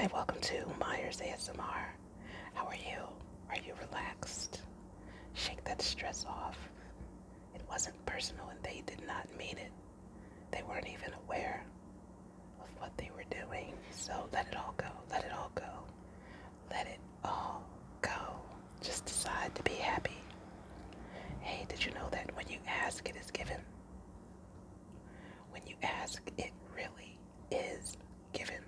Hi, welcome to Myers ASMR. How are you? Are you relaxed? Shake that stress off. It wasn't personal and they did not mean it. They weren't even aware of what they were doing. So let it all go. Let it all go. Let it all go. Just decide to be happy. Hey, did you know that when you ask, it is given? When you ask, it really is given.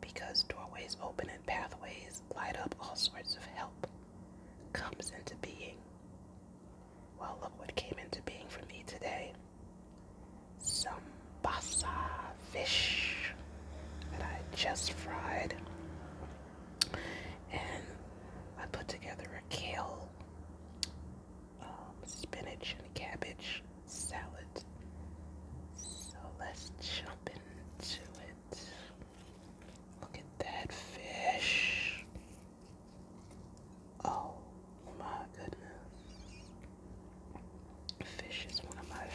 Because doorways open and pathways light up, all sorts of help comes into being. Well, look what came into being for me today. Some basa fish that I just fried. And I put together a kale, spinach, and cabbage salad. So let's jump into it. Look at that fish. Oh my goodness. Fish is one of my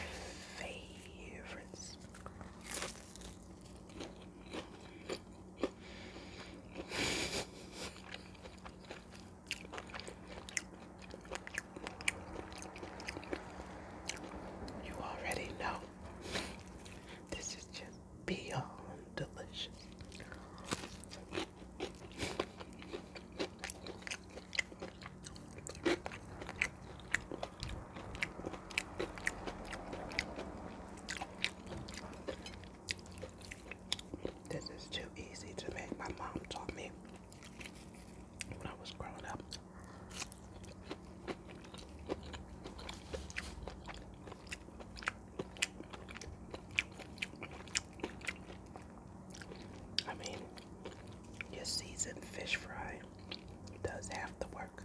favorites. You already know. This is just beyond delicious. This is too easy to make. My mom taught me when I was growing up. I mean, your seasoned fish fry does half the work.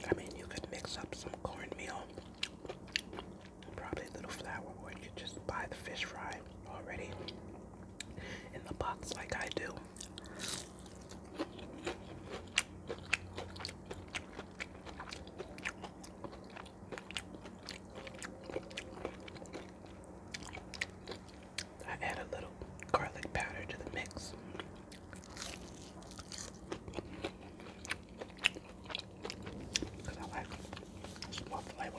I mean, you could mix up some cornmeal, probably a little flour, or you could just buy the fish fry already in the box like I do. I add a little garlic powder to the mix. Because I like small flavor.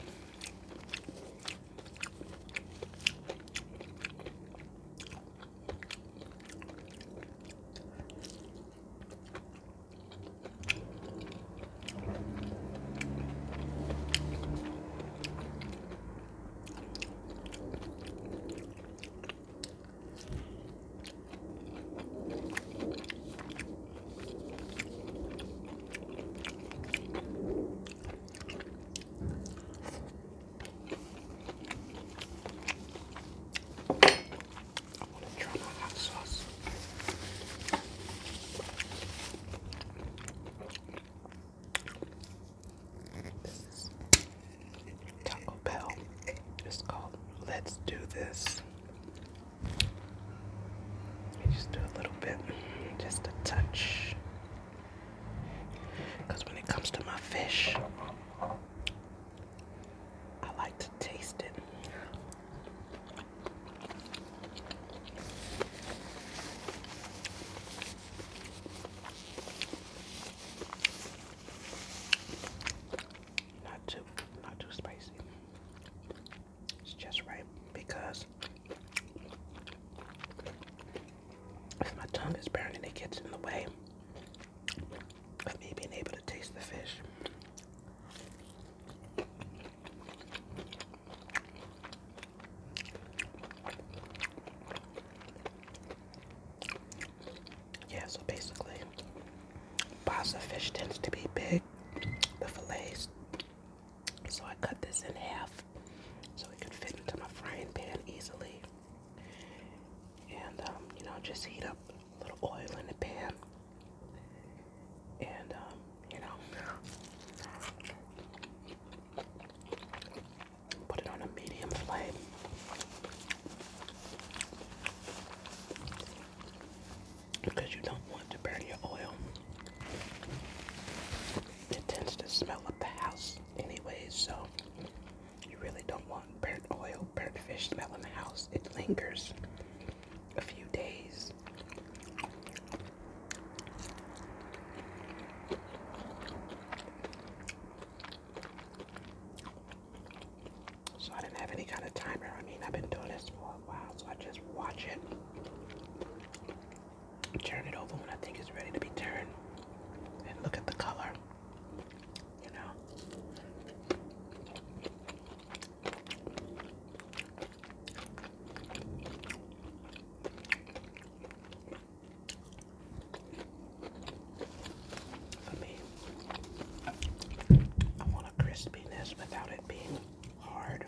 I want to try my hot sauce. This is Taco Bell. It's called Let's Do This. You just do a little bit, just a touch. Because when it comes to my fish, I like to taste it. Not too spicy. It's just right because if my tongue is burning, it gets in the way of me being able to taste the fish. Yeah, so basically, basa fish tends to be big, the fillets. So I cut this in half so it could fit into my frying pan easily. And, just heat up a little oil in the pan. And, put it on a medium flame. Because you don't want to burn your oil. It tends to smell up the house anyways, so lingers a few days. So I didn't have any kind of timer. I mean, I've been doing this for a while, so I just watch it, turn it over when I think it's ready to be turned, and look at the color, you know. For me, I want a crispiness without it being hard.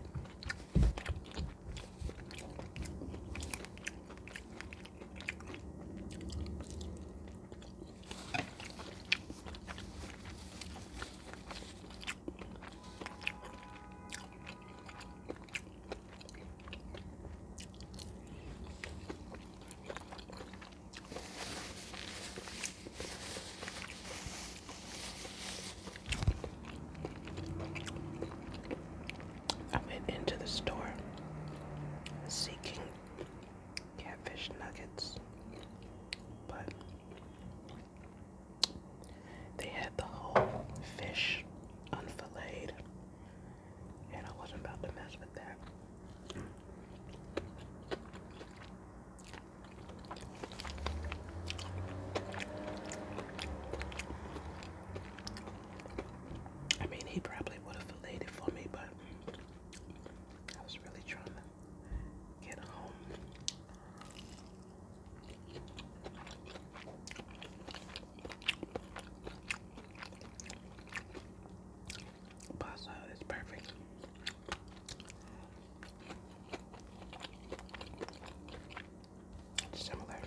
I went into the store seeking catfish nuggets, but they had the whole fish unfilleted, and I wasn't about to mess with that. I mean, he probably would have filleted it for me, but I was really trying to get home. Basa is perfect. It's similar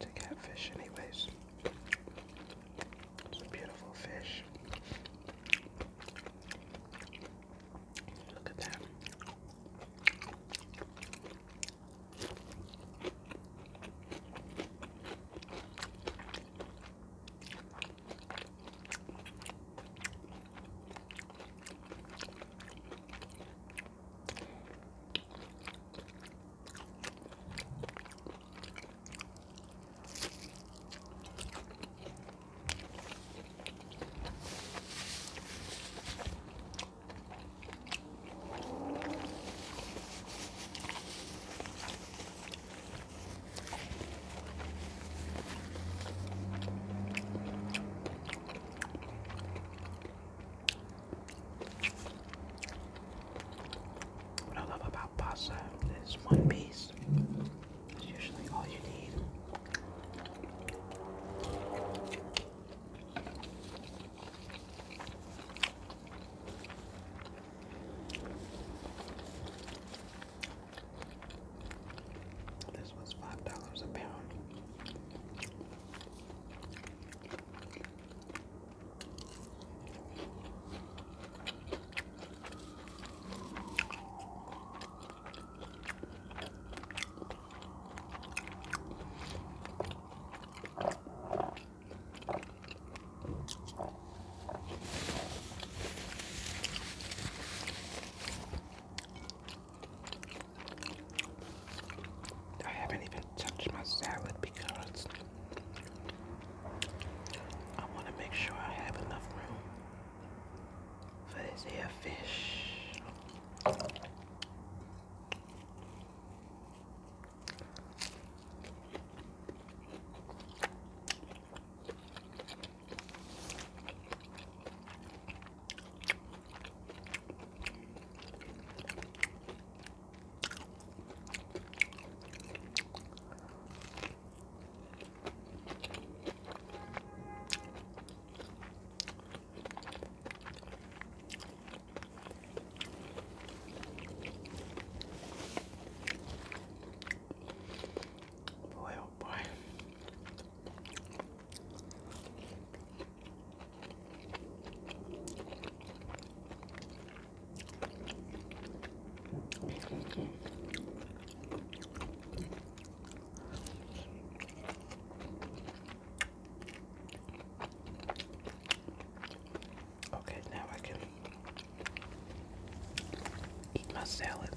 to catfish anyways. It's a beautiful fish. Look at that. What I love about pasta is one piece. It's usually all you need. This was $5 a pound. I haven't even touched my salad because I want to make sure I have enough room for this here fish. Boy, oh boy. Okay, now I can eat my salad.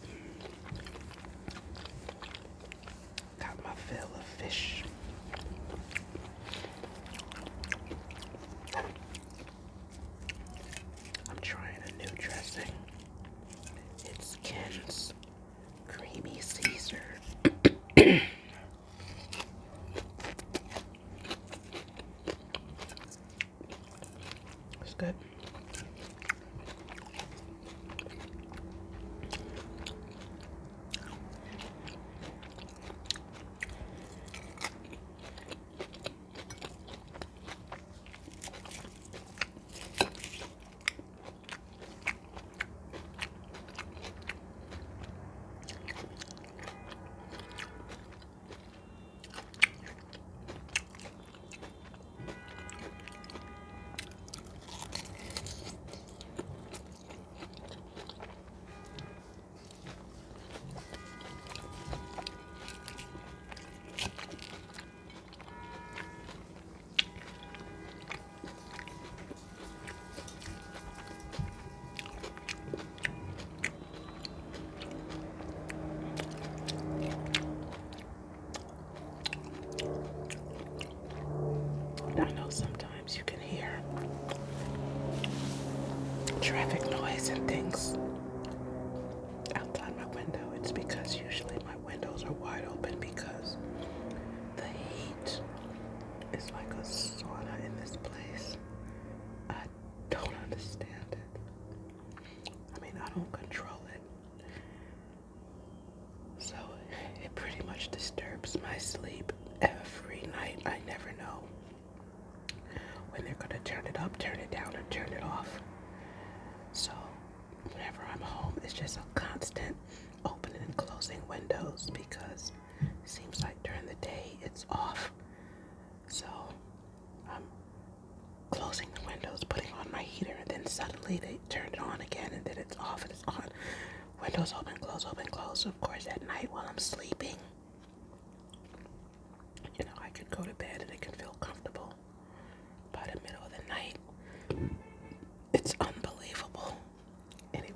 noise and things outside my window, it's because usually my windows are wide open because the heat is like a sauna in this place. I don't understand it. I mean, I don't control it. So it pretty much disturbs my sleep every night. I never know when they're gonna turn it up, turn it down, or turn it off. So whenever I'm home, it's just a constant opening and closing windows because it seems like during the day it's off. So I'm closing the windows, putting on my heater, and then suddenly they turn it on again, and then it's off and it's on. Windows open, close, open, close. Of course, at night while I'm sleeping, I could go to bed and it can feel comfortable. By the middle of the night, it's unbelievable. Anyways.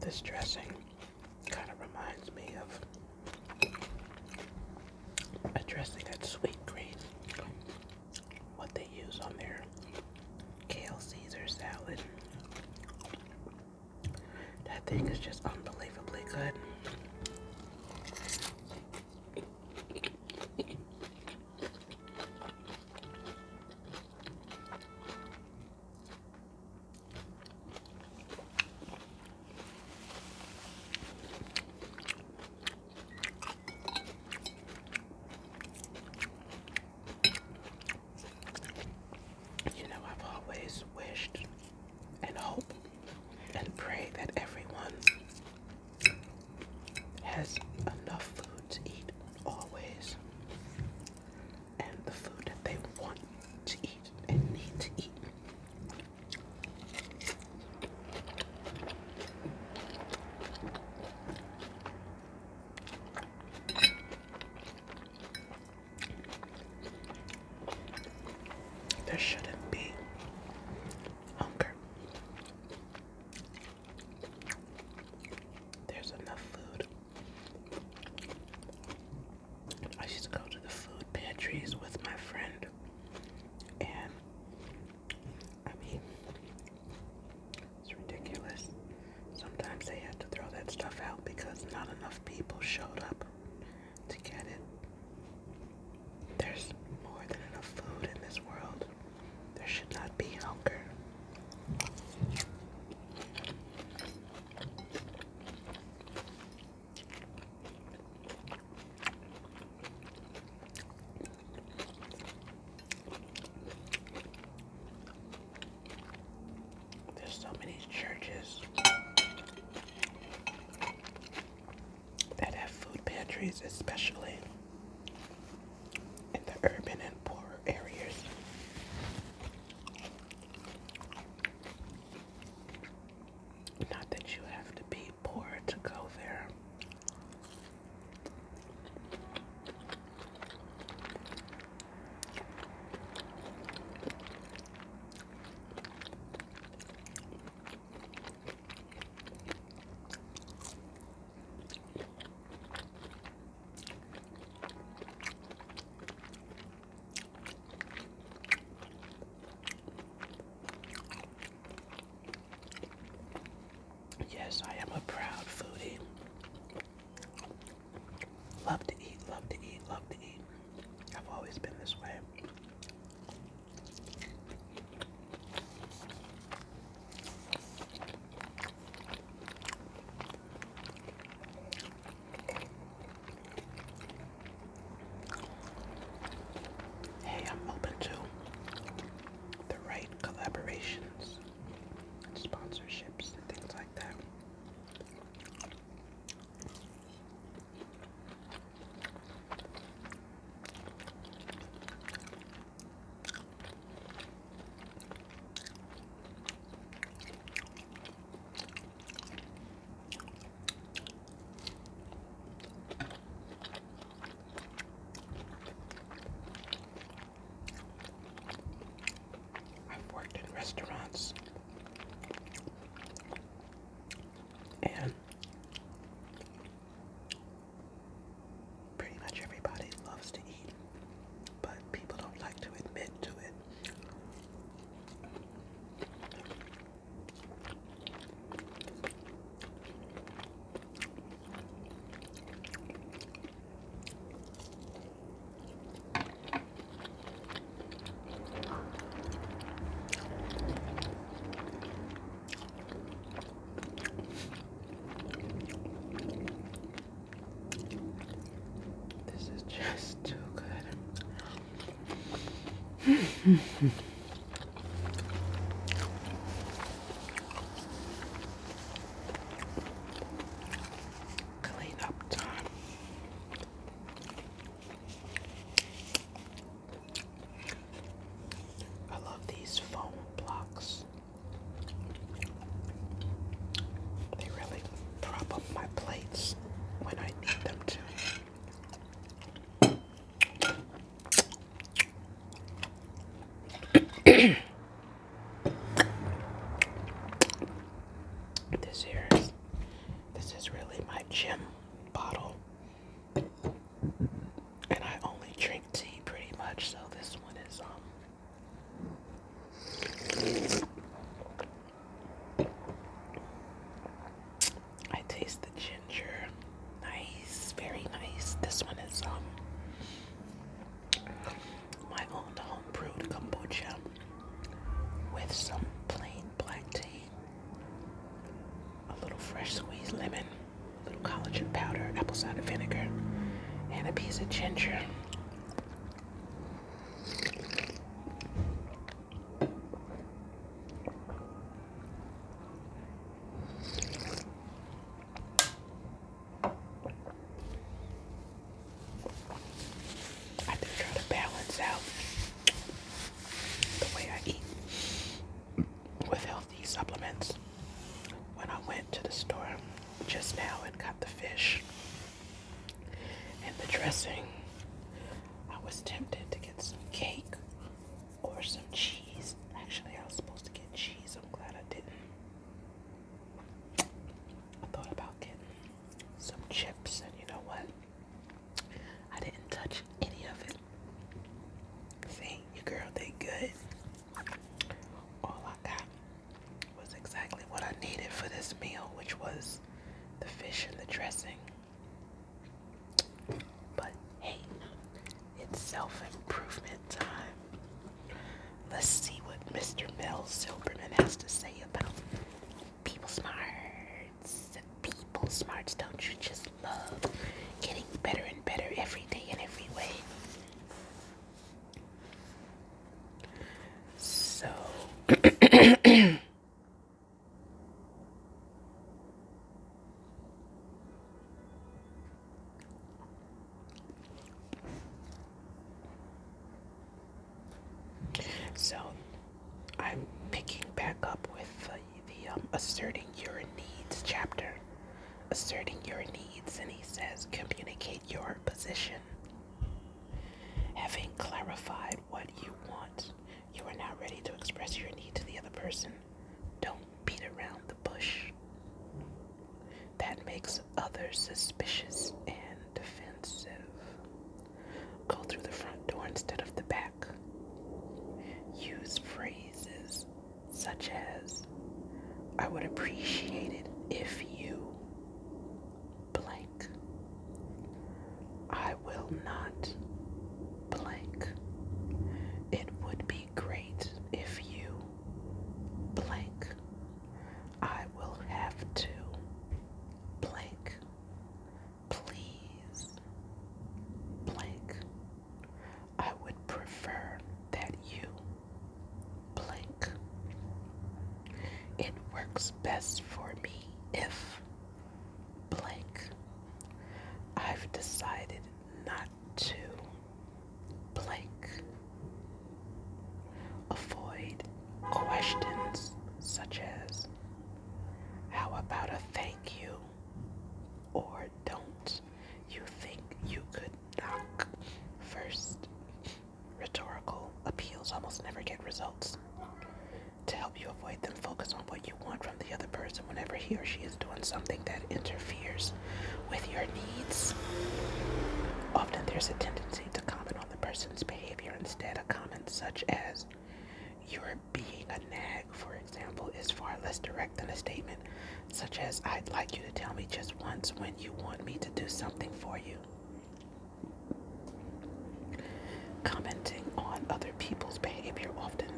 This dressing kind of reminds me of a dressing at Sweet Green, what they use on their kale Caesar salad. That thing is just unbelievably good. I've always wished and hoped and prayed that everyone has enough food to eat always, and the food that they want to eat and need to eat. There shouldn't be hunger. There's enough food. I used to go to the food pantries with my friend, and I mean, it's ridiculous. Sometimes they had to throw that stuff out because not enough people showed up to get it. There's more than enough food in this world. There should not be hunger. There's so many churches that have food pantries, especially in the urban and poorer areas. Not that you have to be poor to go there. Yes, I am a proud foodie. Love to eat, love to eat, love to eat. I've always been this way. Hey, I'm open to the right collaborations, sponsorships, and things like that. Clean up time. I love these foam blocks. They really prop up my plates when I need them to. This is really my gym bottle. And I only drink tea pretty much, so this one is I taste the ginger. Nice, very nice. This one is my own home brewed kombucha with some plain black tea, a little fresh squeezed lemon, a little collagen powder, apple cider vinegar, and a piece of ginger. I do try to balance out the way I eat with healthy supplements. When I went to the store just now and got the fish and the dressing, I was tempted to get some cake or some cheese. Actually, I was supposed to get cheese. I'm glad I didn't. I thought about getting some chips, and you know what? I didn't touch any of it. See, your girl did good. All I got was exactly what I needed for this meal, which was the fish and the dressing. But hey, it's self-improvement time. Let's see what Mr. Mel Silberman has to say about people smarts. People smarts, don't you just love getting better and better every day in every way? So, so I'm picking back up with the asserting your needs chapter. Asserting your needs, and he says, communicate your position. Having clarified what you want, you are now ready to express your need to the other person. Don't beat around the bush. That makes others suspicious and defensive. Go through the front door instead of the back. Use phrases such as, I would appreciate it if you blank. I will not blank. It would be great if you blank. I will have to blank. Please blank. I would prefer that you blank. It works best for me if blank. I've decided not to blank. Avoid questions such as, how about a thank you? Or don't you think you could knock first? Rhetorical appeals almost never get results. To help you avoid them, focus on what you want from the other person whenever he or she is doing something that interferes with your needs. Often there's a tendency to comment on the person's behavior instead. A comment such as, you're being a nag, for example, is far less direct than a statement such as, I'd like you to tell me just once when you want me to do something for you. Commenting on other people's behavior often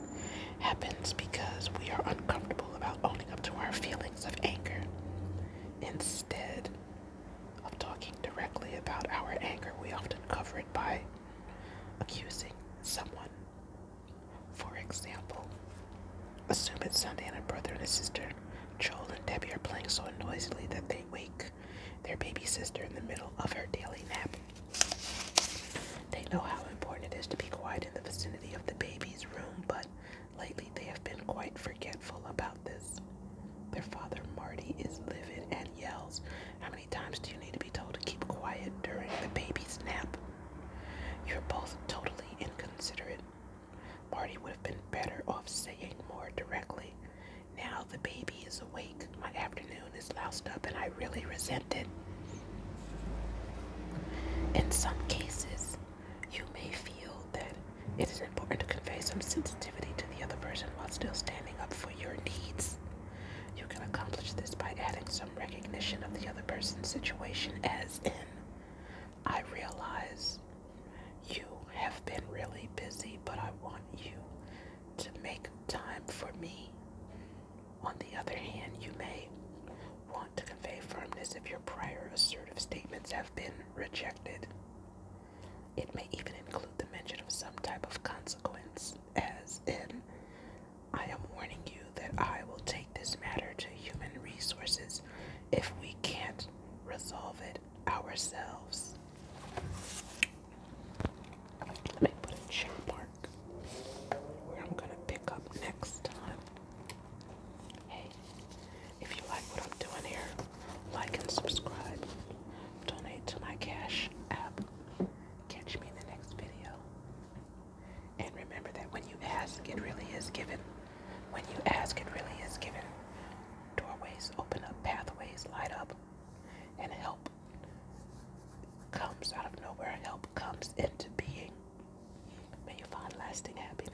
happens because we are uncomfortable about owning up to our feelings of anger. Instead of talking directly about our anger, we often cover it by accusing someone example. Assume it's Sunday and a brother and a sister, Joel and Debbie, are playing so noisily that they wake their baby sister in the middle of her daily nap. They know how important it is to be quiet in the vicinity of the baby's room, but lately they have been quite forgetful about this. Their father, Marty, is livid and yells, "How many times do you need to be told to keep quiet during the baby's nap?" You're both totally inconsiderate. Marty would have been better off saying more directly, "Now the baby is awake, my afternoon is loused up, and I really resent it." In some cases, you may feel that it is important to convey some sensitivity to the other person while still standing up for your needs. You can accomplish this by adding some recognition of the other person's situation, as in, "I realize you have been really busy, but I want you to make time for me." On the other hand, you may want to convey firmness if your prior assertive statements have been rejected. It may even include the mention of some type of consequence, as in, "I am warning you that I will take this matter to human resources if we can't resolve it ourselves." Let me put a check mark where I'm going to pick up next time. Hey, if you like what I'm doing here, like and subscribe. Donate to my Cash app. Catch me in the next video. And remember that when you ask, it really is given. When you ask, it really is given. Doorways open up, pathways light up, and help comes out of nowhere. Help comes into being. May you find lasting happiness.